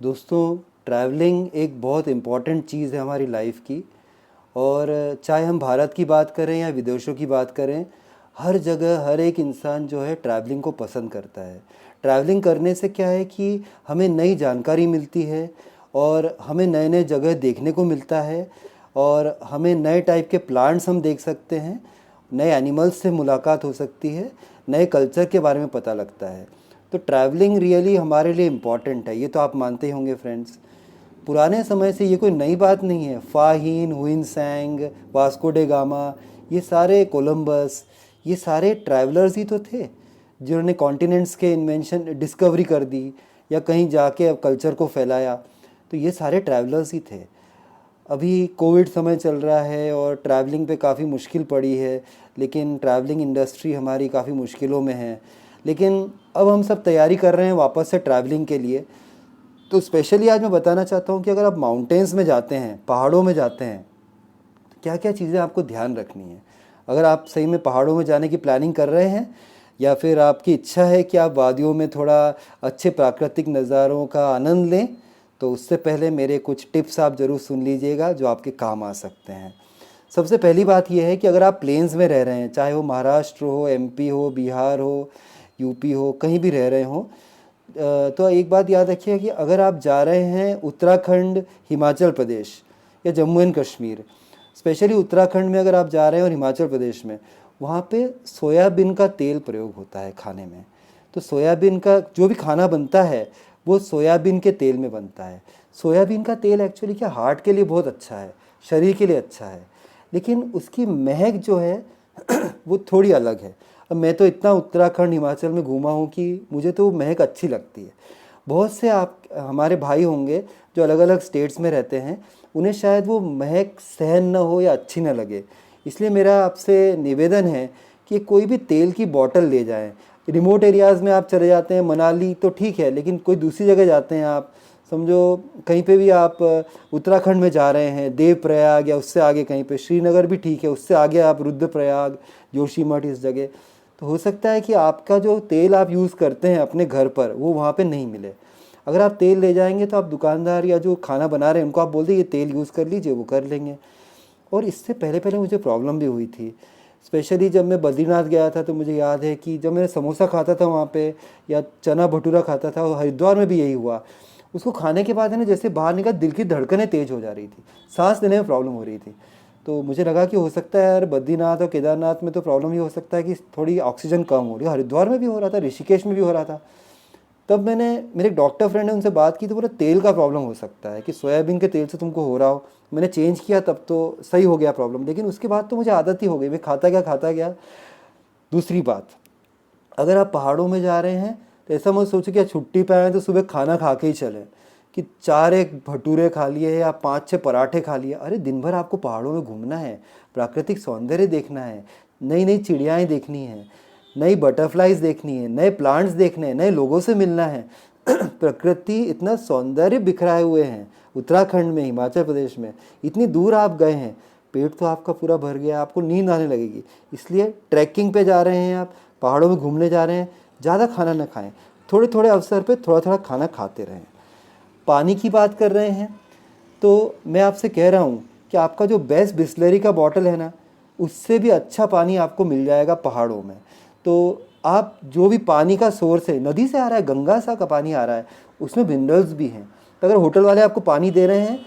दोस्तों, ट्रैवलिंग एक बहुत इम्पॉर्टेंट चीज़ है हमारी लाइफ की। और चाहे हम भारत की बात करें या विदेशों की बात करें, हर जगह हर एक इंसान जो है ट्रैवलिंग को पसंद करता है। ट्रैवलिंग करने से क्या है कि हमें नई जानकारी मिलती है और हमें नए नए जगह देखने को मिलता है और हमें नए टाइप के प्लांट्स हम देख सकते हैं, नए एनिमल्स से मुलाकात हो सकती है, नए कल्चर के बारे में पता लगता है। तो ट्रैवलिंग रियली हमारे लिए इम्पॉर्टेंट है, ये तो आप मानते ही होंगे फ्रेंड्स। पुराने समय से ये कोई नई बात नहीं है। फाहीन, हुइनसैंग, वास्को डे गामा, ये सारे कोलंबस, ये सारे ट्रैवलर्स ही तो थे जिन्होंने कॉन्टिनेंट्स के इन्वेंशन डिस्कवरी कर दी या कहीं जाके अब कल्चर को फैलाया। तो ये सारे ट्रैवलर्स ही थे। अभी कोविड समय चल रहा है और ट्रैवलिंग पे काफ़ी मुश्किल पड़ी है, लेकिन ट्रैवलिंग इंडस्ट्री हमारी काफ़ी मुश्किलों में है। लेकिन अब हम सब तैयारी कर रहे हैं वापस से ट्रैवलिंग के लिए। तो स्पेशली आज मैं बताना चाहता हूँ कि अगर आप माउंटेन्स में जाते हैं, पहाड़ों में जाते हैं, तो क्या क्या चीज़ें आपको ध्यान रखनी है। अगर आप सही में पहाड़ों में जाने की प्लानिंग कर रहे हैं या फिर आपकी इच्छा है कि आप वादियों में थोड़ा अच्छे प्राकृतिक नज़ारों का आनंद लें, तो उससे पहले मेरे कुछ टिप्स आप ज़रूर सुन लीजिएगा जो आपके काम आ सकते हैं। सबसे पहली बात यह है कि अगर आप प्लेन्स में रह रहे हैं, चाहे वो महाराष्ट्र हो, एमपी हो, बिहार हो, यूपी हो, कहीं भी रह रहे हों, तो एक बात याद रखिए कि अगर आप जा रहे हैं उत्तराखंड, हिमाचल प्रदेश या जम्मू एंड कश्मीर, स्पेशली उत्तराखंड में अगर आप जा रहे हैं और हिमाचल प्रदेश में, वहाँ पे सोयाबीन का तेल प्रयोग होता है खाने में। तो सोयाबीन का जो भी खाना बनता है वो सोयाबीन के तेल में बनता है। सोयाबीन का तेल एक्चुअली क्या हार्ट के लिए बहुत अच्छा है, शरीर के लिए अच्छा है, लेकिन उसकी महक जो है वो थोड़ी अलग है। अब मैं तो इतना उत्तराखंड हिमाचल में घूमा हूँ कि मुझे तो वो महक अच्छी लगती है। बहुत से आप हमारे भाई होंगे जो अलग अलग स्टेट्स में रहते हैं, उन्हें शायद वो महक सहन न हो या अच्छी न लगे। इसलिए मेरा आपसे निवेदन है कि कोई भी तेल की बोतल ले जाएं। रिमोट एरियाज़ में आप चले जाते हैं, मनाली तो ठीक है, लेकिन कोई दूसरी जगह जाते हैं आप, समझो कहीं पे भी आप उत्तराखंड में जा रहे हैं, देवप्रयाग या उससे आगे कहीं पे, श्रीनगर भी ठीक है, उससे आगे आप रुद्रप्रयाग, जोशीमठ, इस जगह, तो हो सकता है कि आपका जो तेल आप यूज़ करते हैं अपने घर पर वो वहाँ पे नहीं मिले। अगर आप तेल ले जाएंगे तो आप दुकानदार या जो खाना बना रहे हैं उनको आप बोल दीजिए ये तेल यूज़ कर लीजिए, वो कर लेंगे। और इससे पहले पहले मुझे प्रॉब्लम भी हुई थी, स्पेशली जब मैं बद्रीनाथ गया था। तो मुझे याद है कि जब मैं समोसा खाता था वहाँ पे या चना भटूरा खाता था, और हरिद्वार में भी यही हुआ। उसको खाने के बाद है ना, जैसे बाहर निकल दिल की धड़कनें तेज़ हो जा रही थी, सांस लेने में प्रॉब्लम हो रही थी। तो मुझे लगा कि हो सकता है यार बद्रीनाथ और केदारनाथ में तो प्रॉब्लम ही हो सकता है कि थोड़ी ऑक्सीजन कम हो रही है। हरिद्वार में भी हो रहा था, ऋषिकेश में भी हो रहा था। तब मैंने, मेरे एक डॉक्टर फ्रेंड ने उनसे बात की तो बोला तेल का प्रॉब्लम हो सकता है कि सोयाबीन के तेल से तुमको हो रहा हो। मैंने चेंज किया तब तो सही हो गया प्रॉब्लम, लेकिन उसके बाद तो मुझे आदत ही हो गई, मैं खाता गया। दूसरी बात, अगर आप पहाड़ों में जा रहे हैं तो ऐसा मत सोचो कि यार छुट्टी पे आए तो सुबह खाना खा के ही चलें, कि 4 एक भटूरे खा लिए या 5-6 पराठे खा लिए। अरे दिन भर आपको पहाड़ों में घूमना है, प्राकृतिक सौंदर्य देखना है, नई नई चिड़ियाएँ देखनी हैं, नई बटरफ्लाइज देखनी है, नए प्लांट्स देखने हैं, नए लोगों से मिलना है। प्रकृति इतना सौंदर्य बिखराए हुए हैं उत्तराखंड में, हिमाचल प्रदेश में, इतनी दूर आप गए हैं, पेट तो आपका पूरा भर गया, आपको नींद आने लगेगी। इसलिए ट्रैकिंग पे जा रहे हैं आप, पहाड़ों में घूमने जा रहे हैं, ज़्यादा खाना न खाएं, थोड़े थोड़े अवसर पे थोड़ा थोड़ा खाना खाते रहें। पानी की बात कर रहे हैं तो मैं आपसे कह रहा हूँ कि आपका जो बेस्ट बिस्लरी का बॉटल है ना, उससे भी अच्छा पानी आपको मिल जाएगा पहाड़ों में। तो आप जो भी पानी का सोर्स है, नदी से आ रहा है, गंगा सा का पानी आ रहा है, उसमें मिनरल्स भी हैं। तो अगर होटल वाले आपको पानी दे रहे हैं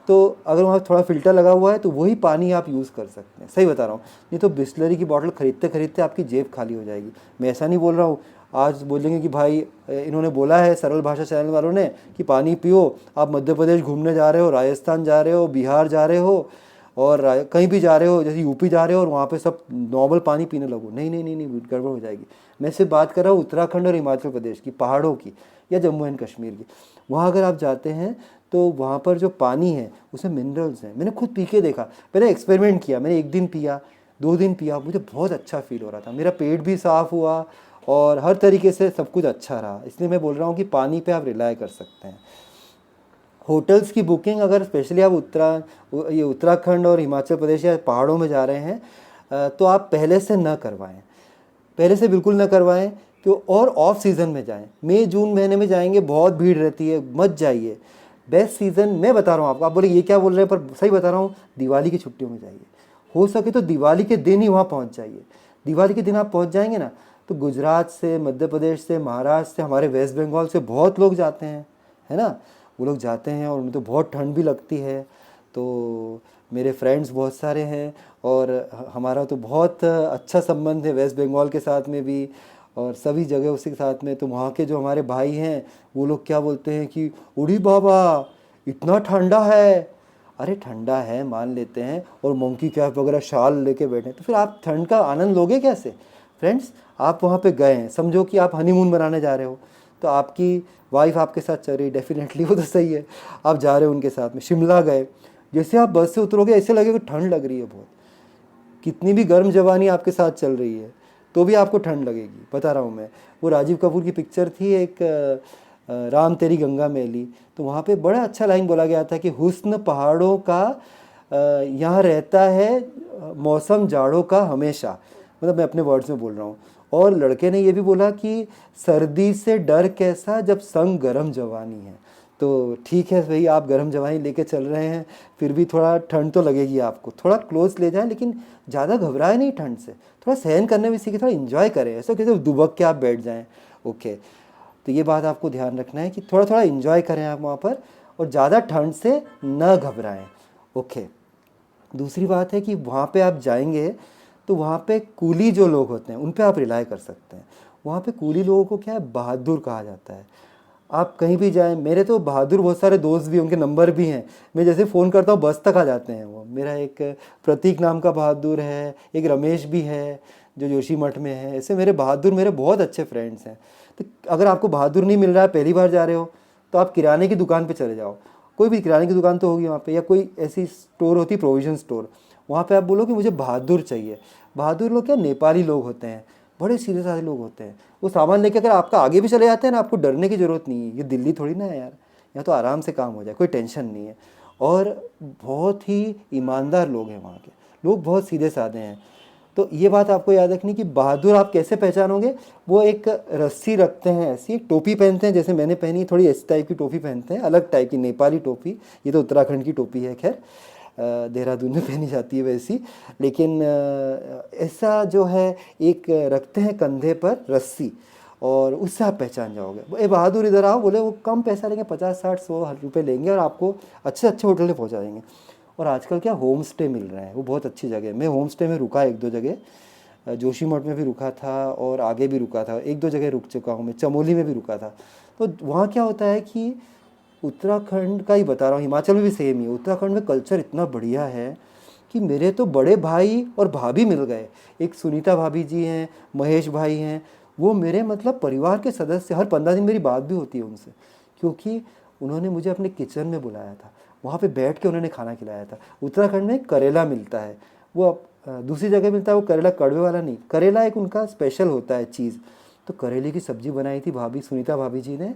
तो अगर वहाँ थोड़ा फ़िल्टर लगा हुआ है तो वही पानी आप यूज़ कर सकते हैं। सही बता रहा हूँ, नहीं तो बिस्लरी की बॉटल खरीदते खरीदते आपकी जेब खाली हो जाएगी। मैं ऐसा नहीं बोल रहा हूँ, आज बोलेंगे कि भाई इन्होंने बोला है सरल भाषा चैनल वालों ने कि पानी पियो, आप मध्य प्रदेश घूमने जा रहे हो, राजस्थान जा रहे हो, बिहार जा रहे हो और कहीं भी जा रहे हो, जैसे यूपी जा रहे हो और वहाँ पे सब नॉर्मल पानी पीने लगो। नहीं नहीं नहीं नहीं, गड़बड़ हो जाएगी। मैं सिर्फ बात कर रहा हूँ उत्तराखंड और हिमाचल प्रदेश की, पहाड़ों की या जम्मू एंड कश्मीर की। वहाँ अगर आप जाते हैं तो वहाँ पर जो पानी है उसमें मिनरल्स हैं। मैंने खुद पी के देखा, मैंने एक्सपेरिमेंट किया, मैंने 1 दिन पिया, 2 दिन पिया, मुझे बहुत अच्छा फील हो रहा था, मेरा पेट भी साफ़ हुआ और हर तरीके से सब कुछ अच्छा रहा। इसलिए मैं बोल रहा हूँ कि पानी पे आप रिलाय कर सकते हैं। होटल्स की बुकिंग अगर स्पेशली आप ये उत्तराखंड और हिमाचल प्रदेश या पहाड़ों में जा रहे हैं तो आप पहले से न करवाएं, पहले से बिल्कुल न करवाएं, तो और ऑफ सीज़न में जाएं, मई जून महीने में जाएंगे बहुत भीड़ रहती है, मत जाइए। बेस्ट सीज़न मैं बता रहा हूँ आपको, आप बोले ये क्या बोल रहे हैं, पर सही बता रहा हूँ, दिवाली की छुट्टियों में जाइए। हो सके तो दिवाली के दिन ही वहाँ पहुँच जाइए। दिवाली के दिन आप पहुँच जाएंगे ना, तो गुजरात से, मध्य प्रदेश से, महाराष्ट्र से, हमारे वेस्ट बंगाल से बहुत लोग जाते हैं, है ना। वो लोग जाते हैं और उन्हें तो बहुत ठंड भी लगती है। तो मेरे फ्रेंड्स बहुत सारे हैं और हमारा तो बहुत अच्छा संबंध है वेस्ट बंगाल के साथ में भी, और सभी जगह उसी के साथ में। तो वहाँ के जो हमारे भाई हैं वो लोग क्या बोलते हैं कि उड़ी बाबा इतना ठंडा है। अरे ठंडा है मान लेते हैं, और मोंकी कैप वगैरह शाल लेके बैठे हैं, तो फिर आप ठंड का आनंद लोगे कैसे। फ्रेंड्स, आप वहाँ पे गए हैं, समझो कि आप हनीमून मनाने जा रहे हो, तो आपकी वाइफ आपके साथ चल रही, डेफिनेटली वो तो सही है, आप जा रहे हो उनके साथ में। शिमला गए, जैसे आप बस से उतरोगे ऐसे लगेगा ठंड लग रही है बहुत, कितनी भी गर्म जवानी आपके साथ चल रही है तो भी आपको ठंड लगेगी, बता रहा हूँ मैं। वो राजीव कपूर की पिक्चर थी एक, राम तेरी गंगा मैली, तो वहाँ पे बड़ा अच्छा लाइन बोला गया था कि हुस्न पहाड़ों का यहाँ रहता है, मौसम जाड़ों का हमेशा, मतलब मैं अपने वर्ड्स में बोल रहा हूँ। और लड़के ने ये भी बोला कि सर्दी से डर कैसा जब संग गरम जवानी है। तो ठीक है भाई, आप गरम जवानी लेके चल रहे हैं, फिर भी थोड़ा ठंड तो लगेगी आपको, थोड़ा क्लोज ले जाएं, लेकिन ज़्यादा घबराए नहीं ठंड से, थोड़ा सहन करने में सीखे, थोड़ा इन्जॉय करें, ऐसा कैसे दुबक के आप बैठ जाएं। ओके, तो ये बात आपको ध्यान रखना है कि थोड़ा थोड़ा इन्जॉय करें आप वहाँ पर, और ज़्यादा ठंड से न घबराएं। ओके, दूसरी बात है कि वहाँ पे आप जाएंगे तो वहाँ पे कूली जो लोग होते हैं उन पे आप रिलाई कर सकते हैं। वहाँ पे कूली लोगों को क्या है, बहादुर कहा जाता है। आप कहीं भी जाएं, मेरे तो बहादुर बहुत सारे दोस्त भी, उनके नंबर भी हैं, मैं जैसे फ़ोन करता हूँ बस तक आ जाते हैं वो। मेरा एक प्रतीक नाम का बहादुर है, एक रमेश भी है जो जोशीमठ में है। ऐसे मेरे बहादुर मेरे बहुत अच्छे फ्रेंड्स हैं। तो अगर आपको बहादुर नहीं मिल रहा है, पहली बार जा रहे हो, तो आप किराने की दुकान पे चले जाओ, कोई भी किराने की दुकान तो होगी वहाँ पे, या कोई ऐसी स्टोर होती प्रोविज़न स्टोर, वहाँ पे आप बोलो कि मुझे बहादुर चाहिए। बहादुर लोग क्या, नेपाली लोग होते हैं, बड़े सीधे साधे लोग होते हैं। वो सामान लेके अगर आपका आगे भी चले जाते हैं ना, आपको डरने की ज़रूरत नहीं है। ये दिल्ली थोड़ी ना है यार, यहाँ तो आराम से काम हो जाए, कोई टेंशन नहीं है। और बहुत ही ईमानदार लोग हैं वहाँ के लोग, बहुत सीधे साधे हैं। तो ये बात आपको याद रखनी कि बहादुर आप कैसे पहचानोगे। वो एक रस्सी रखते हैं, ऐसी एक टोपी पहनते हैं, जैसे मैंने पहनी, थोड़ी इस टाइप की टोपी पहनते हैं, अलग टाइप की नेपाली टोपी। ये तो उत्तराखंड की टोपी है, खैर देहरादून में पहनी जाती है वैसी, लेकिन ऐसा जो है एक रखते हैं कंधे पर रस्सी, और उससे आप पहचान जाओगे। ए बहादुर इधर आओ, बोले वो कम पैसा लेंगे, 50-60-100 रुपये लेंगे और आपको अच्छे अच्छे होटल में पहुँचा देंगे। और आजकल क्या होम स्टे मिल रहे हैं, वो बहुत अच्छी जगह है। मैं होम स्टे में रुका 1-2 जगह, जोशीमठ में भी रुका था और आगे भी रुका था, 1-2 जगह रुक चुका हूँ मैं, चमोली में भी रुका था। तो वहाँ क्या होता है कि उत्तराखंड का ही बता रहा हूँ, हिमाचल में भी सेम ही है, उत्तराखंड में कल्चर इतना बढ़िया है कि मेरे तो बड़े भाई और भाभी मिल गए। एक सुनीता भाभी जी हैं, महेश भाई हैं, वो मेरे मतलब परिवार के सदस्य। हर 15 दिन मेरी बात भी होती है उनसे, क्योंकि उन्होंने मुझे अपने किचन में बुलाया था, वहाँ पे बैठ के उन्होंने खाना खिलाया था। उत्तराखंड में करेला मिलता है, वो दूसरी जगह मिलता है वो करेला कड़वे वाला नहीं, करेला एक उनका स्पेशल होता है चीज़। तो करेले की सब्ज़ी बनाई थी भाभी, सुनीता भाभी जी ने,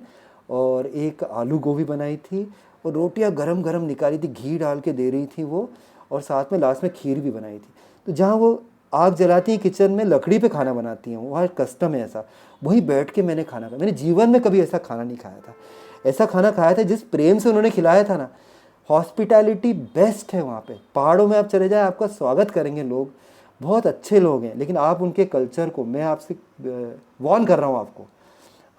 और एक आलू गोभी बनाई थी, और रोटियां गरम गरम निकाली थी, घी डाल के दे रही थी वो, और साथ में लास्ट में खीर भी बनाई थी। तो जहाँ वो आग जलाती हैं किचन में, लकड़ी पे खाना बनाती हैं, वहाँ कस्टम है ऐसा, वहीं बैठ के मैंने खाना खाया। मैंने जीवन में कभी ऐसा खाना नहीं खाया था, ऐसा खाना खाया था जिस प्रेम से उन्होंने खिलाया था ना। हॉस्पिटैलिटी बेस्ट है वहाँ पे। पहाड़ों में आप चले जाए, आपका स्वागत करेंगे लोग, बहुत अच्छे लोग हैं। लेकिन आप उनके कल्चर को, मैं आपसे वार्न कर रहा हूँ आपको,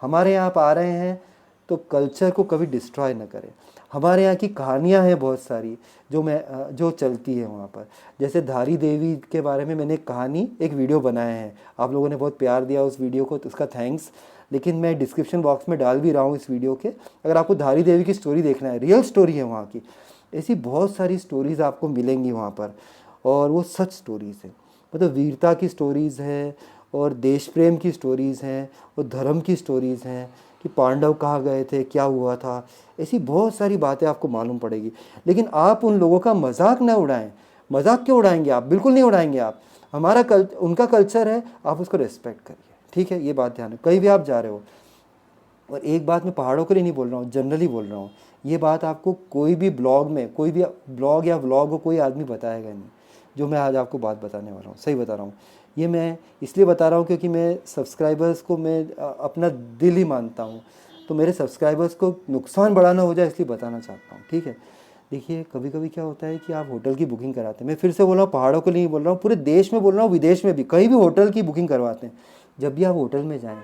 हमारे यहाँ आप आ रहे हैं तो कल्चर को कभी डिस्ट्रॉय ना करें। हमारे यहाँ की कहानियाँ हैं बहुत सारी जो चलती है वहाँ पर। जैसे धारी देवी के बारे में मैंने एक कहानी, एक वीडियो बनाया है, आप लोगों ने बहुत प्यार दिया उस वीडियो को, तो उसका थैंक्स। लेकिन मैं डिस्क्रिप्शन बॉक्स में डाल भी रहा हूँ इस वीडियो के, अगर आपको धारी देवी की स्टोरी देखना है, रियल स्टोरी है वहाँ की। ऐसी बहुत सारी स्टोरीज़ आपको मिलेंगी वहाँ पर, और वो सच स्टोरीज़ हैं, मतलब वीरता की स्टोरीज़ हैं, और देश प्रेम की स्टोरीज़ हैं, और धर्म की स्टोरीज़ हैं कि पांडव कहाँ गए थे, क्या हुआ था। ऐसी बहुत सारी बातें आपको मालूम पड़ेगी। लेकिन आप उन लोगों का मजाक ना उड़ाएं। मजाक क्यों उड़ाएंगे आप, बिल्कुल नहीं उड़ाएंगे आप। उनका कल्चर है, आप उसको रिस्पेक्ट करिए, ठीक है। ये बात ध्यान रखें कहीं भी आप जा रहे हो। और एक बात मैं पहाड़ों के लिए नहीं बोल रहा हूँ, जनरली बोल रहा हूँ। ये बात आपको कोई भी ब्लॉग में, कोई भी ब्लॉग या व्लॉग हो, कोई आदमी बताएगा नहीं जो मैं आज आपको बात बताने वाला हूँ, सही बता रहा हूँ। ये मैं इसलिए बता रहा हूँ क्योंकि मैं सब्सक्राइबर्स को मैं अपना दिल ही मानता हूँ, तो मेरे सब्सक्राइबर्स को नुकसान बड़ा ना हो जाए इसलिए बताना चाहता हूँ, ठीक है। देखिए कभी कभी क्या होता है कि आप होटल की बुकिंग कराते हैं, मैं फिर से बोल रहा हूँ, पहाड़ों के लिए बोल रहा हूँ, पूरे देश में बोल रहा हूँ, विदेश में भी कहीं भी होटल की बुकिंग करवाते हैं। जब भी आप होटल में जाएँ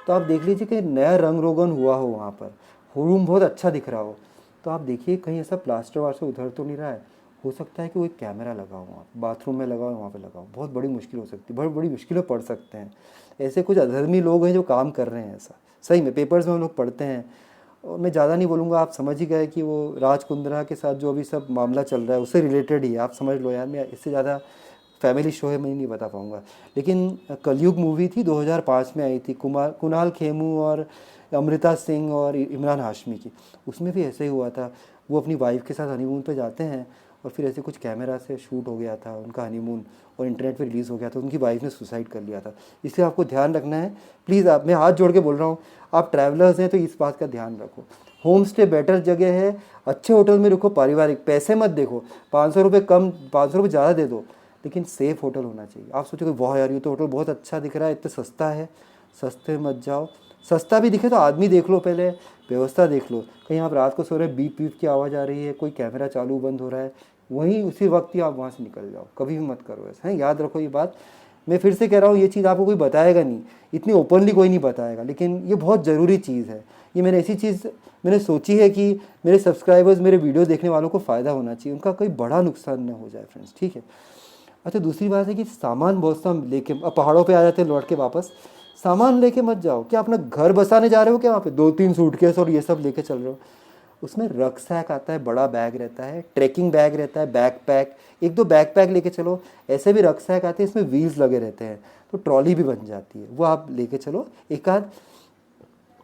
तो आप देख लीजिए कि नया रंग रोगन हुआ हो, वहाँ पर रूम बहुत अच्छा दिख रहा हो, तो आप देखिए कहीं ऐसा प्लास्टर वास्टर उधर तो नहीं रहा है। हो सकता है कि वो एक कैमरा लगा हो, वहाँ बाथरूम में लगा हो, वहाँ पे लगा हो, बहुत बड़ी मुश्किल हो सकती है, बहुत बड़ी मुश्किलें पड़ सकते हैं। ऐसे कुछ अधर्मी लोग हैं जो काम कर रहे हैं ऐसा, सही में पेपर्स में हम लोग पढ़ते हैं। और मैं ज़्यादा नहीं बोलूँगा, आप समझ ही गए कि वो राज कुंद्रा के साथ जो अभी सब मामला चल रहा है उससे रिलेटेड ही है, आप समझ लो यार, मैं इससे ज़्यादा फैमिली शो है, मैं नहीं बता पाऊँगा। लेकिन कलयुग मूवी थी, 2005 में आई थी, कुणाल खेमू और अमृता सिंह और इमरान हाशमी की, उसमें भी ऐसे ही हुआ था। वो अपनी वाइफ के साथ हनीमून पे जाते हैं और फिर ऐसे कुछ कैमरा से शूट हो गया था उनका हनीमून, और इंटरनेट पे रिलीज़ हो गया था, उनकी वाइफ ने सुसाइड कर लिया था। इसलिए आपको ध्यान रखना है, प्लीज़ आप, मैं हाथ जोड़ के बोल रहा हूँ, आप ट्रैवलर्स हैं तो इस बात का ध्यान रखो। होम स्टे बेटर जगह है, अच्छे होटल में रुको, पारिवारिक, पैसे मत देखो, 500 रुपये कम, 500 रुपये ज़्यादा दे दो, लेकिन सेफ़ होटल होना चाहिए। आप सोचोगे वाह यार ये तो होटल बहुत अच्छा दिख रहा है, इतना सस्ता है, सस्ते में मत जाओ। सस्ता भी दिखे तो आदमी देख लो, पहले व्यवस्था देख लो, कहीं आप रात को सो रहे बीप बीप की आवाज़ आ रही है, कोई कैमरा चालू बंद हो रहा है, वहीं उसी वक्त ही आप वहाँ से निकल जाओ, कभी भी मत करो ऐसा, है, याद रखो ये बात। मैं फिर से कह रहा हूँ, ये चीज़ आपको कोई बताएगा नहीं, इतनी ओपनली कोई नहीं बताएगा, लेकिन ये बहुत ज़रूरी चीज़ है। ये मैंने ऐसी चीज़ मैंने सोची है कि मेरे सब्सक्राइबर्स, मेरे वीडियो देखने वालों को फ़ायदा होना चाहिए, उनका कोई बड़ा नुकसान ना हो जाए फ्रेंड्स, ठीक है। अच्छा दूसरी बात है कि सामान बहुत सा लेके, अब पहाड़ों पे आ जाते हैं लौट के वापस, सामान लेके मत जाओ। क्या अपना घर बसाने जा रहे हो क्या वहाँ पे, 2-3 सूटकेस और ये सब लेके चल रहे हो? उसमें रक्सैक आता है, बड़ा बैग रहता है, ट्रैकिंग बैग रहता है, बैकपैक, 1-2 बैकपैक लेके चलो। ऐसे भी रक्सैक आते हैं, इसमें व्हील्स लगे रहते हैं, तो ट्रॉली भी बन जाती है, वो आप लेके चलो एक आध।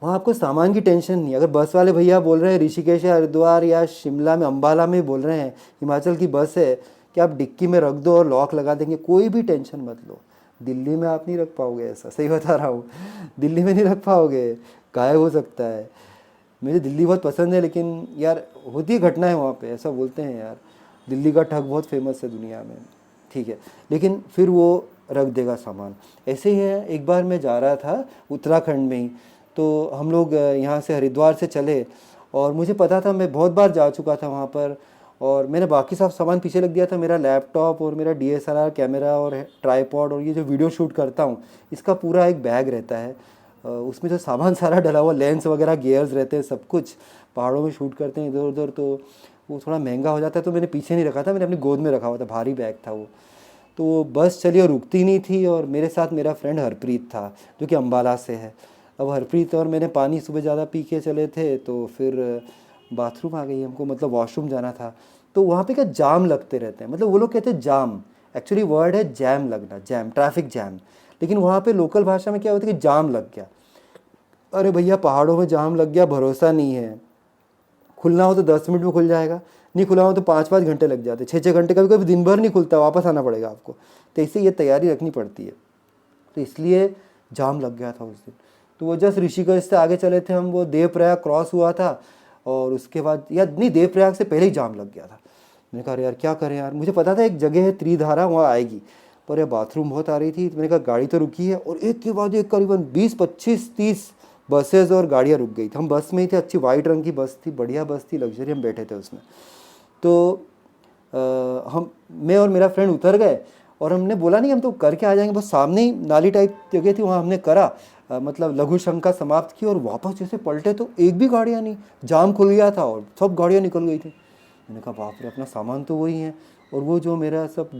वहाँ आपको सामान की टेंशन नहीं। अगर बस वाले भैया बोल रहे हैं ऋषिकेश या हरिद्वार या शिमला में, अम्बाला में बोल रहे हैं, हिमाचल की बस है, कि आप डिक्की में रख दो और लॉक लगा देंगे, कोई भी टेंशन मत लो। दिल्ली में आप नहीं रख पाओगे ऐसा, सही बता रहा हूँ, दिल्ली में नहीं रख पाओगे, गायब हो सकता है। मुझे दिल्ली बहुत पसंद है, लेकिन यार होती है घटनाएं वहाँ पे, ऐसा बोलते हैं यार, दिल्ली का ठग बहुत फेमस है दुनिया में, ठीक है। लेकिन फिर वो रख देगा सामान। ऐसे ही है, एक बार मैं जा रहा था उत्तराखंड में ही, तो हम लोग यहाँ से हरिद्वार से चले, और मुझे पता था, मैं बहुत बार जा चुका था वहाँ पर, और मैंने बाकी सब सामान पीछे रख दिया था, मेरा लैपटॉप और मेरा DSLR कैमरा और ट्राईपॉड और ये जो वीडियो शूट करता हूँ इसका पूरा एक बैग रहता है। उसमें जो सामान सारा डला हुआ, लेंस वगैरह, गियर्स रहते हैं, सब कुछ। पहाड़ों में शूट करते हैं इधर उधर, तो वो थोड़ा महंगा हो जाता है, तो मैंने पीछे नहीं रखा था, मैंने अपनी गोद में रखा हुआ था, भारी बैग था वो। तो वो बस चली और रुकती नहीं थी, और मेरे साथ मेरा फ्रेंड हरप्रीत था जो कि अम्बाला से है। अब हरप्रीत और मैंने पानी सुबह ज़्यादा पी के चले थे, तो फिर बाथरूम आ गई हमको, मतलब वॉशरूम जाना था। तो वहाँ पे क्या जाम लगते रहते हैं, मतलब वो लोग कहते हैं जाम, एक्चुअली वर्ड है जैम लगना, जैम, ट्रैफिक जैम, लेकिन वहाँ पे लोकल भाषा में क्या होता है कि जाम लग गया। अरे भैया पहाड़ों में जाम लग गया, भरोसा नहीं है, खुलना हो तो 10 मिनट में खुल जाएगा, नहीं खुला हो तो 5-5 घंटे लग जाते, 6-6 घंटे, कभी कभी दिन भर नहीं खुलता, वापस आना पड़ेगा आपको। तो इससे ये तैयारी रखनी पड़ती है, तो इसलिए जाम लग गया था उस दिन। तो वो जस्ट ऋषिकेश से आगे चले थे हम, वो देवप्रयाग क्रॉस हुआ था, और उसके बाद, या नहीं, देवप्रयाग से पहले ही जाम लग गया था। मैंने कहा यार क्या करें यार, मुझे पता था एक जगह है त्रिधारा, वहाँ आएगी, पर ये बाथरूम बहुत आ रही थी, तो मैंने कहा गाड़ी तो रुकी है, और एक के बाद एक करीबन 20-25-30 बसेस और गाड़ियाँ रुक गई थी। हम बस में ही थे, अच्छी वाइट रंग की बस थी, बढ़िया बस थी, लग्जरी, हम बैठे थे उसमें। तो मैं और मेरा फ्रेंड उतर गए, और हमने बोला नहीं हम तो करके आ जाएंगे, बस सामने ही नाली टाइप जगह थी, वहाँ हमने करा, मतलब लघु शंका समाप्त की, और वापस जैसे पलटे तो एक भी गाड़ियाँ नहीं, जाम खुल गया था और सब गाड़ियाँ निकल गई थी। मैंने कहा बाप रे, अपना सामान तो वही है, और वो जो मेरा सब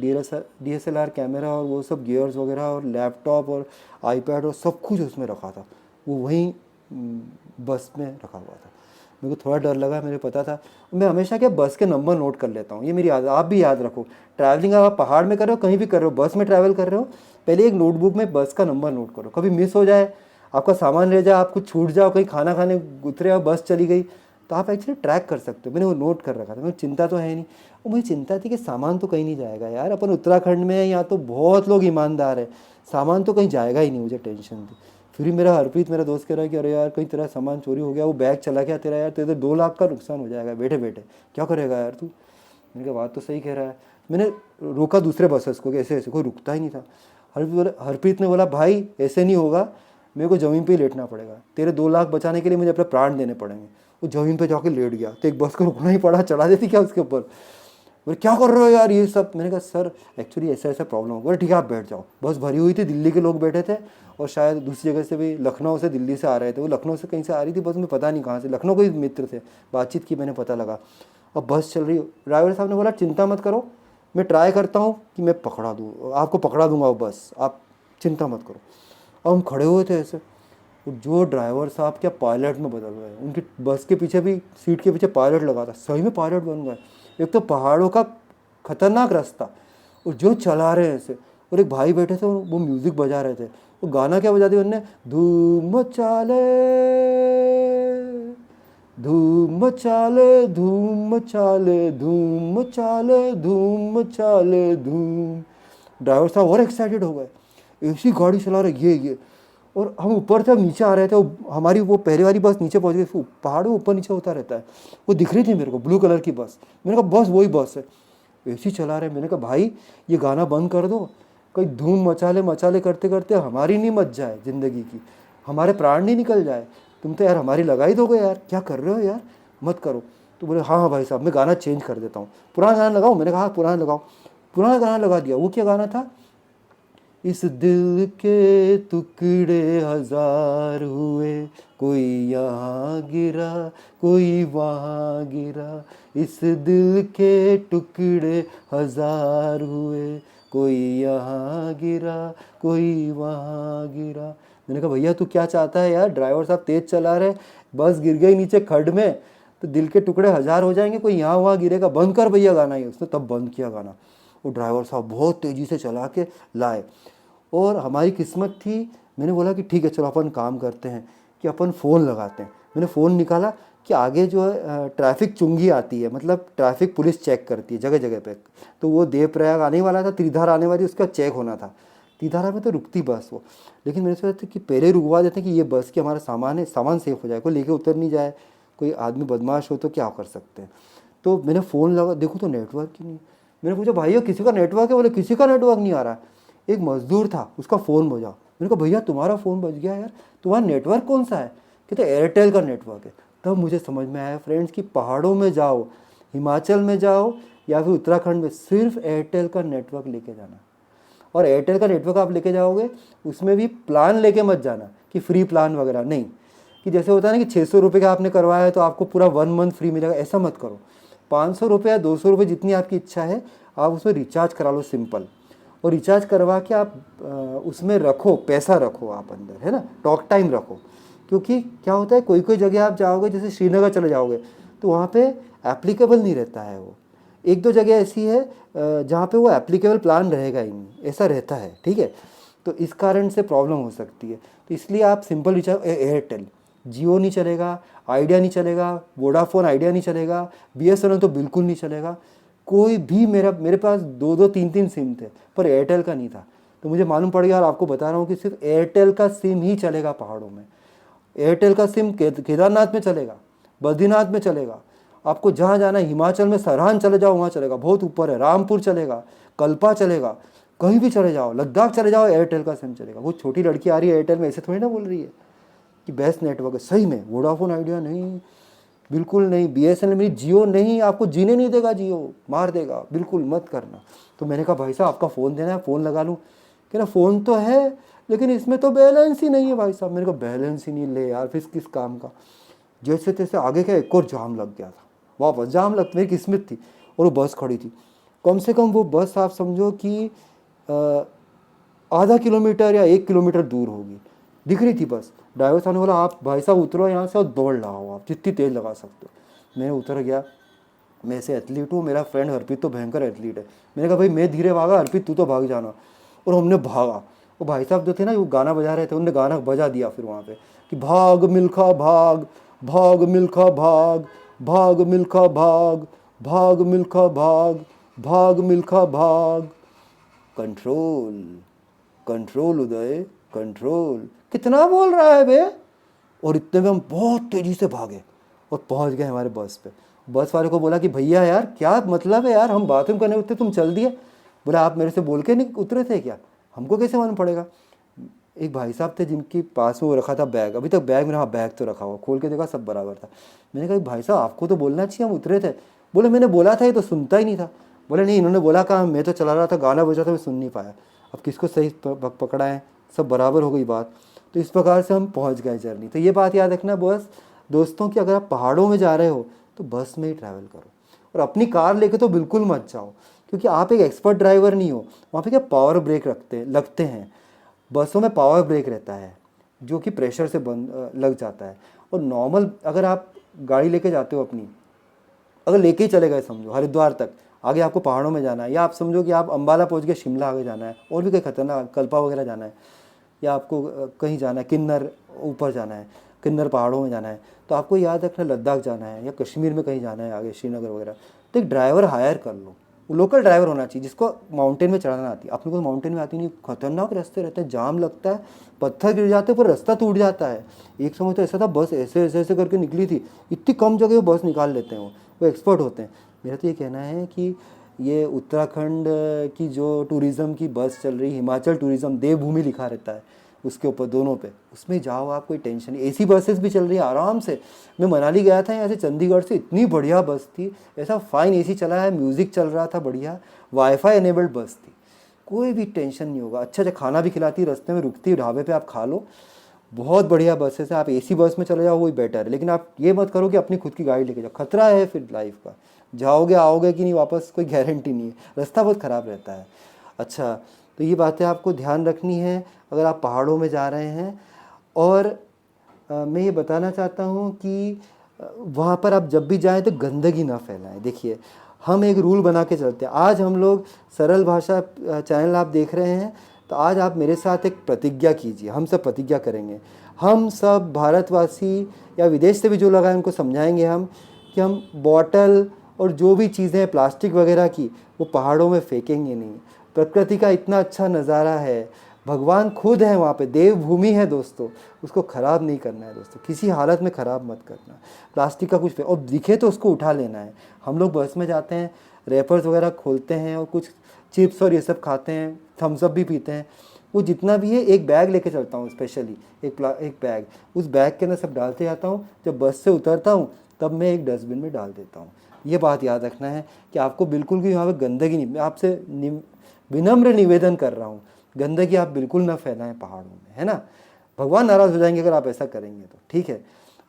DSLR कैमरा और वो सब गियर्स वगैरह और लैपटॉप और आईपैड और सब कुछ उसमें रखा था, वो वहीं बस में रखा हुआ था। मेरे को थोड़ा डर लगा, मुझे पता था, मैं हमेशा क्या बस के नंबर नोट कर लेता हूँ, ये मेरी याद, आप भी याद रखो। ट्रैवलिंग आप पहाड़ में कर रहे हो, कहीं भी कर रहे हो, बस में ट्रैवल कर रहे हो, पहले एक नोटबुक में बस का नंबर नोट करो, कभी मिस हो जाए, आपका सामान रह जाए, आप कुछ छूट जाओ, कहीं खाना खाने उतरे और बस चली गई, तो आप एक्चुअली ट्रैक कर सकते हो। मैंने वो नोट कर रखा था, मुझे चिंता तो है नहीं, और मुझे चिंता थी कि सामान तो कहीं नहीं जाएगा यार, अपन उत्तराखंड में है, यहाँ तो बहुत लोग ईमानदार है, सामान तो कहीं जाएगा ही नहीं, मुझे टेंशन थी। फिर भी मेरा हरप्रीत, मेरा दोस्त, कह रहा है कि अरे यार कहीं तेरा सामान चोरी हो गया, वो बैग चला गया तेरा, यार तेरे 2 लाख का नुकसान हो जाएगा बैठे बैठे, क्या करेगा यार तू। मैंने कहा बात तो सही कह रहा है। मैंने रोका दूसरे बसेस को कि ऐसे ऐसे, कोई रुकता ही नहीं था। हरप्रीत ने बोला भाई ऐसे नहीं होगा, मेरे को ज़मीन पे ही लेटना पड़ेगा, तेरे 2 लाख बचाने के लिए मुझे अपने प्राण देने पड़ेंगे। वो ज़मीन पे जाके लेट गया, तो एक बस को रुकना ही पड़ा, चढ़ा देती क्या उसके ऊपर। बोले क्या कर रहे हो यार ये सब। मैंने कहा सर एक्चुअली ऐसा ऐसा प्रॉब्लम हो। बोले ठीक है आप बैठ जाओ। बस भरी हुई थी, दिल्ली के लोग बैठे थे और शायद दूसरी जगह से भी, लखनऊ से दिल्ली से आ रहे थे। वो लखनऊ से कहीं से आ रही थी बस, में पता नहीं कहाँ से, लखनऊ के ही मित्र थे, बातचीत की मैंने पता लगा। और बस चल रही, ड्राइवर साहब ने बोला चिंता मत करो, मैं ट्राई करता हूँ कि मैं पकड़ा दूँ, आपको पकड़ा दूंगा वो बस, आप चिंता मत करो। और हम खड़े हुए थे ऐसे, जो ड्राइवर साहब क्या पायलट में बदल गए, उनकी बस के पीछे भी सीट के पीछे पायलट लगा था, सही में पायलट बन गए। एक तो पहाड़ों का खतरनाक रास्ता, और जो चला रहे हैं ऐसे, और एक भाई बैठे थे वो म्यूज़िक बजा रहे थे। वो गाना क्या बजा दिया उन्होंने, धूम मचाले धूम मचाले धूम मचाले धूम मचाले धूम मचाले धूम। ड्राइवर साहब और एक्साइटेड हो गए, ऐसी गाड़ी चला रहे ये। और हम ऊपर से नीचे आ रहे थे, हमारी वो पहली वाली बस नीचे पहुंच गई, पहाड़ में ऊपर नीचे होता रहता है। वो दिख रही थी मेरे को, ब्लू कलर की बस। मैंने कहा बस वही बस है, ऐसी चला रहे। मैंने कहा भाई ये गाना बंद कर दो, कहीं धूम मचाले मचाले करते करते हमारी नहीं मच जाए ज़िंदगी की, हमारे प्राण नहीं निकल जाए। तुम तो यार हमारी लगा ही दोगे यार, क्या कर रहे हो यार, मत करो। तो बोले हाँ हाँ भाई साहब मैं गाना चेंज कर देता हूँ, पुराना गाना लगाओ। मैंने कहा हाँ पुराना लगाओ। पुराना गाना लगा दिया। वो क्या गाना था, इस दिल के टुकड़े हजार हुए, कोई यहाँ गिरा कोई वहाँ गिरा, इस दिल के टुकड़े हजार हुए, कोई यहाँ गिरा कोई वहाँ गिरा। मैंने कहा भैया तू क्या चाहता है यार, ड्राइवर साहब तेज चला रहे, बस गिर गई नीचे खड्ड में तो दिल के टुकड़े हजार हो जाएंगे, कोई यहाँ वहाँ गिरेगा, बंद कर भैया गाना। ही उसने तब बंद किया गाना। वो ड्राइवर साहब बहुत तेज़ी से चला के लाए। और हमारी किस्मत थी, मैंने बोला कि ठीक है चलो अपन काम करते हैं कि अपन फ़ोन लगाते हैं। मैंने फ़ोन निकाला कि आगे जो है ट्रैफिक चुंगी आती है, मतलब ट्रैफिक पुलिस चेक करती है जगह जगह पे। तो वो देवप्रयाग आने वाला था, त्रिधार आने वाली, उसका चेक होना था। त्रिधारा में तो रुकती बस वो, लेकिन मैंने सोचा कि पहले रुकवा देते हैं कि ये बस कि हमारा सामान है, सामान सेफ हो जाए, कोई लेके उतर नहीं जाए, कोई आदमी बदमाश हो तो क्या कर सकते हैं। तो मैंने फ़ोन लगा, देखो तो नेटवर्क ही नहीं। मैंने पूछा भाई किसी का नेटवर्क है? बोले किसी का नेटवर्क नहीं आ रहा है। एक मजदूर था, उसका फ़ोन बजा। मैंने कहा भैया तुम्हारा फ़ोन बज गया यार, तुम्हारा नेटवर्क कौन सा है? कहते एयरटेल का नेटवर्क है। तब मुझे समझ में आया फ्रेंड्स कि पहाड़ों में जाओ, हिमाचल में जाओ या फिर उत्तराखंड में, सिर्फ एयरटेल का नेटवर्क लेके जाना। और एयरटेल का नेटवर्क आप लेके जाओगे, उसमें भी प्लान लेके मत जाना कि फ्री प्लान वगैरह नहीं, कि जैसे होता है ना कि 600 रुपये का आपने करवाया है तो आपको पूरा 1 मंथ फ्री मिलेगा, ऐसा मत करो। 500 रुपये या 200 रुपये जितनी आपकी इच्छा है आप उसमें रिचार्ज करा लो सिंपल। और रिचार्ज करवा के आप उसमें रखो, पैसा रखो आप अंदर, है ना, टॉक टाइम रखो। क्योंकि क्या होता है कोई कोई जगह आप जाओगे, जैसे श्रीनगर चले जाओगे तो वहाँ पे एप्लीकेबल नहीं रहता है वो। 1-2 जगह ऐसी है जहाँ पे वो एप्लीकेबल प्लान रहेगा ही नहीं, ऐसा रहता है, ठीक है। तो इस कारण से प्रॉब्लम हो सकती है। तो इसलिए आप सिंपल रिचार्ज, एयरटेल, जियो नहीं चलेगा, आइडिया नहीं चलेगा, वोडाफोन आइडिया नहीं चलेगा, BSNL तो बिल्कुल नहीं चलेगा। कोई भी मेरे पास 2-2 3-3 सिम थे पर एयरटेल का नहीं था। तो मुझे मालूम पड़ गया, और आपको बता रहा हूँ कि सिर्फ एयरटेल का सिम ही चलेगा पहाड़ों में। एयरटेल का सिम केदारनाथ में चलेगा, बद्रीनाथ में चलेगा, आपको जहाँ जाना है, हिमाचल में सरहान चले जाओ वहाँ चलेगा, बहुत ऊपर है, रामपुर चलेगा, कल्पा चलेगा, कहीं भी चले जाओ, लद्दाख चले जाओ, एयरटेल का सिम चलेगा। वो छोटी लड़की आ रही है एयरटेल में, ऐसे थोड़ी ना बोल रही है कि बेस्ट नेटवर्क है। सही में वोडाफोन आइडिया नहीं, बिल्कुल नहीं, BSNL में, जियो नहीं, आपको जीने नहीं देगा, जियो मार देगा, बिल्कुल मत करना। तो मैंने कहा भाई साहब आपका फ़ोन देना है, फ़ोन लगा लूँ? कह रहा फ़ोन तो है लेकिन इसमें तो बैलेंस ही नहीं है भाई साहब। मैंने कहा बैलेंस ही नहीं, ले यार फिर किस काम का। जैसे तैसे आगे क्या एक और जाम लग गया था, वापस जाम लग, मेरी किस्मत थी। और वो बस खड़ी थी, कम से कम वो बस आप समझो कि आधा किलोमीटर या 1 किलोमीटर दूर होगी, दिख रही थी बस। ड्राइवर साहब ने बोला आप भाई साहब उतरो यहाँ से और दौड़ लगाओ, आप जितनी तेज़ लगा सकते हो। मैं उतर गया, मैं ऐसे एथलीट हूँ, मेरा फ्रेंड हरप्रीत तो भयंकर एथलीट है। मैंने कहा भाई मैं धीरे भागा, हरप्रीत तू तो भाग जाना। और हमने भागा। वो भाई साहब जो थे ना वो गाना बजा रहे थे, उन्होंने गाना बजा दिया फिर वहाँ पे कि भाग मिल्खा भाग, भाग मिल्खा भाग, भाग मिल्खा भाग, भाग मिल्खा भाग, भाग मिल्खा भाग। कंट्रोल कंट्रोल उदय कंट्रोल, कितना बोल रहा है बे। और इतने में हम बहुत तेज़ी से भागे और पहुंच गए हमारे बस पे। बस वाले को बोला कि भैया यार क्या मतलब है यार, हम बाथरूम करने उतरे तुम चल दिए। बोला आप मेरे से बोल के नहीं उतरे थे क्या? हमको कैसे मालूम पड़ेगा? एक भाई साहब थे जिनके पास में वो रखा था बैग, अभी तक बैग मेरा, हाँ बैग तो रखा हुआ, खोल के देखा सब बराबर था। मैंने कहा भाई साहब आपको तो बोलना चाहिए, हम उतरे थे। बोले मैंने बोला था, ये तो सुनता ही नहीं था। बोले नहीं, इन्होंने बोला कहा, मैं तो चला रहा था, गाना बजा था, मैं सुन नहीं पाया। अब किसको सही पकड़ा है, सब बराबर हो गई बात। तो इस प्रकार से हम पहुँच गए जर्नी। तो ये बात याद रखना बस दोस्तों कि अगर आप पहाड़ों में जा रहे हो तो बस में ही ट्रैवल करो, और अपनी कार लेके तो बिल्कुल मत जाओ, क्योंकि आप एक एक्सपर्ट ड्राइवर नहीं हो। वहाँ पे क्या पावर ब्रेक लगते हैं, बसों में पावर ब्रेक रहता है जो कि प्रेशर से बंद लग जाता है। और नॉर्मल अगर आप गाड़ी लेके जाते हो अपनी, अगर लेके ही चले गए समझो हरिद्वार तक, आगे आपको पहाड़ों में जाना है, या आप समझो कि आप अंबाला पहुंच गए, शिमला आगे जाना है, और भी कहीं खतरनाक कल्पा वगैरह जाना है, या आपको कहीं जाना है किन्नर ऊपर जाना है, किन्नर पहाड़ों में जाना है, तो आपको याद रखना लद्दाख जाना है या कश्मीर में कहीं जाना है आगे, श्रीनगर वगैरह, तो एक ड्राइवर हायर कर लो। वो लोकल ड्राइवर होना चाहिए जिसको माउंटेन में चढ़ाना आती है। अपने को माउंटेन में आती नहीं, खतरनाक रास्ते रहते हैं, जाम लगता है, पत्थर गिर जाते हैं, पर रास्ता टूट जाता है। एक समय तो ऐसा था, बस ऐसे ऐसे ऐसे करके निकली थी, इतनी कम जगह वो बस निकाल लेते हैं, वो एक्सपर्ट होते हैं। मेरा तो ये कहना है कि ये उत्तराखंड की जो टूरिज़्म की बस चल रही, हिमाचल टूरिज़्म, देवभूमि लिखा रहता है उसके ऊपर, दोनों पे, उसमें जाओ आप, कोई टेंशन नहीं। एसी बसेस भी चल रही है आराम से। मैं मनाली गया था यहाँ से चंडीगढ़ से, इतनी बढ़िया बस थी, ऐसा फाइन एसी चला है, म्यूज़िक चल रहा था बढ़िया, वाईफाई एनेबल्ड बस थी, कोई भी टेंशन नहीं होगा। अच्छा अच्छा खाना भी खिलाती, रास्ते में रुकती, ढाबे पे आप खा लो, बहुत बढ़िया बसेस है। आप एसी बस में चले जाओ वही बेटर है, लेकिन आप ये मत करो कि अपनी खुद की गाड़ी लेके जाओ, खतरा है फिर लाइफ का, जाओगे आओगे कि नहीं वापस कोई गारंटी नहीं है, रास्ता बहुत ख़राब रहता है। अच्छा, तो ये बातें आपको ध्यान रखनी है अगर आप पहाड़ों में जा रहे हैं। और मैं ये बताना चाहता हूँ कि वहाँ पर आप जब भी जाएं तो गंदगी ना फैलाएं। देखिए हम एक रूल बना के चलते हैं। आज हम लोग सरल भाषा चैनल आप देख रहे हैं, तो आज आप मेरे साथ एक प्रतिज्ञा कीजिए, हम सब प्रतिज्ञा करेंगे। हम सब भारतवासी या विदेश से भी जो लोग आए उनको समझाएंगे हम कि हम बॉटल और जो भी चीज़ें हैं प्लास्टिक वगैरह की, वो पहाड़ों में फेंकेंगे नहीं। प्रकृति का इतना अच्छा नज़ारा है, भगवान खुद है वहाँ पे, देवभूमि है दोस्तों, उसको ख़राब नहीं करना है दोस्तों, किसी हालत में ख़राब मत करना। प्लास्टिक का कुछ और दिखे तो उसको उठा लेना है। हम लोग बस में जाते हैं, रैपर्स वगैरह खोलते हैं और कुछ चिप्स और ये सब खाते हैं, थम्स अप भी पीते हैं, वो जितना भी है एक बैग लेके चलता हूँ स्पेशली, एक बैग, उस बैग के अंदर सब डालते जाता हूँ। जब बस से उतरता हूँ तब मैं एक डस्टबिन में डाल देता हूँ। ये बात याद रखना है कि आपको बिल्कुल भी वहाँ पर गंदगी नहीं, मैं आपसे विनम्र निवेदन कर रहा हूँ, गंदगी आप बिल्कुल ना फैलाएं पहाड़ों में, है ना। भगवान नाराज़ हो जाएंगे अगर आप ऐसा करेंगे तो, ठीक है।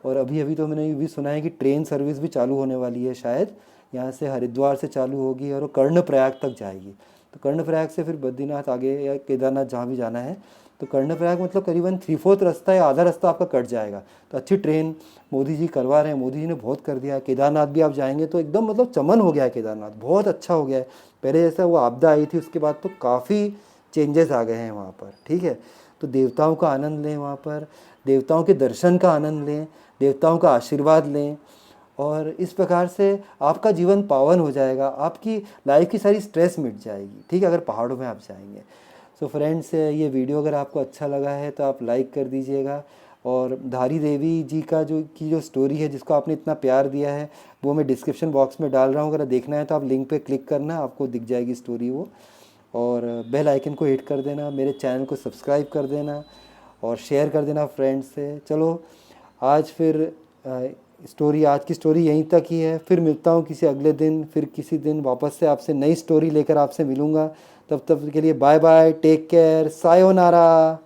और अभी अभी तो मैंने ये भी सुना है कि ट्रेन सर्विस भी चालू होने वाली है शायद, यहाँ से हरिद्वार से चालू होगी और वो कर्णप्रयाग तक जाएगी। तो कर्णप्रयाग से फिर बद्रीनाथ आगे या केदारनाथ जहाँ भी जाना है, तो कर्णप्रयाग मतलब करीबन 3/4 रास्ता या आधा रास्ता आपका कट जाएगा। तो अच्छी ट्रेन मोदी जी करवा रहे हैं, मोदी जी ने बहुत कर दिया है। केदारनाथ भी आप जाएंगे तो एकदम मतलब चमन हो गया है, केदारनाथ बहुत अच्छा हो गया है। पहले जैसा वो आपदा आई थी उसके बाद तो काफ़ी चेंजेस आ गए हैं वहाँ पर, ठीक है। तो देवताओं का आनंद लें वहाँ पर, देवताओं के दर्शन का आनंद लें, देवताओं का आशीर्वाद लें, और इस प्रकार से आपका जीवन पावन हो जाएगा, आपकी लाइफ की सारी स्ट्रेस मिट जाएगी, ठीक है, अगर पहाड़ों में आप जाएंगे। सो फ्रेंड्स, ये वीडियो अगर आपको अच्छा लगा है तो आप लाइक कर दीजिएगा। और धारी देवी जी का जो स्टोरी है जिसको आपने इतना प्यार दिया है, वो मैं डिस्क्रिप्शन बॉक्स में डाल रहा हूँ, अगर देखना है तो आप लिंक पे क्लिक करना, आपको दिख जाएगी स्टोरी वो। और बेल आइकन को हिट कर देना, मेरे चैनल को सब्सक्राइब कर देना और शेयर कर देना फ्रेंड्स से। चलो आज फिर स्टोरी, आज की स्टोरी यहीं तक ही है। फिर मिलता हूँ किसी अगले दिन, फिर किसी दिन वापस से आपसे नई स्टोरी लेकर आपसे मिलूँगा। तब तक के लिए bye bye, take care, sayonara.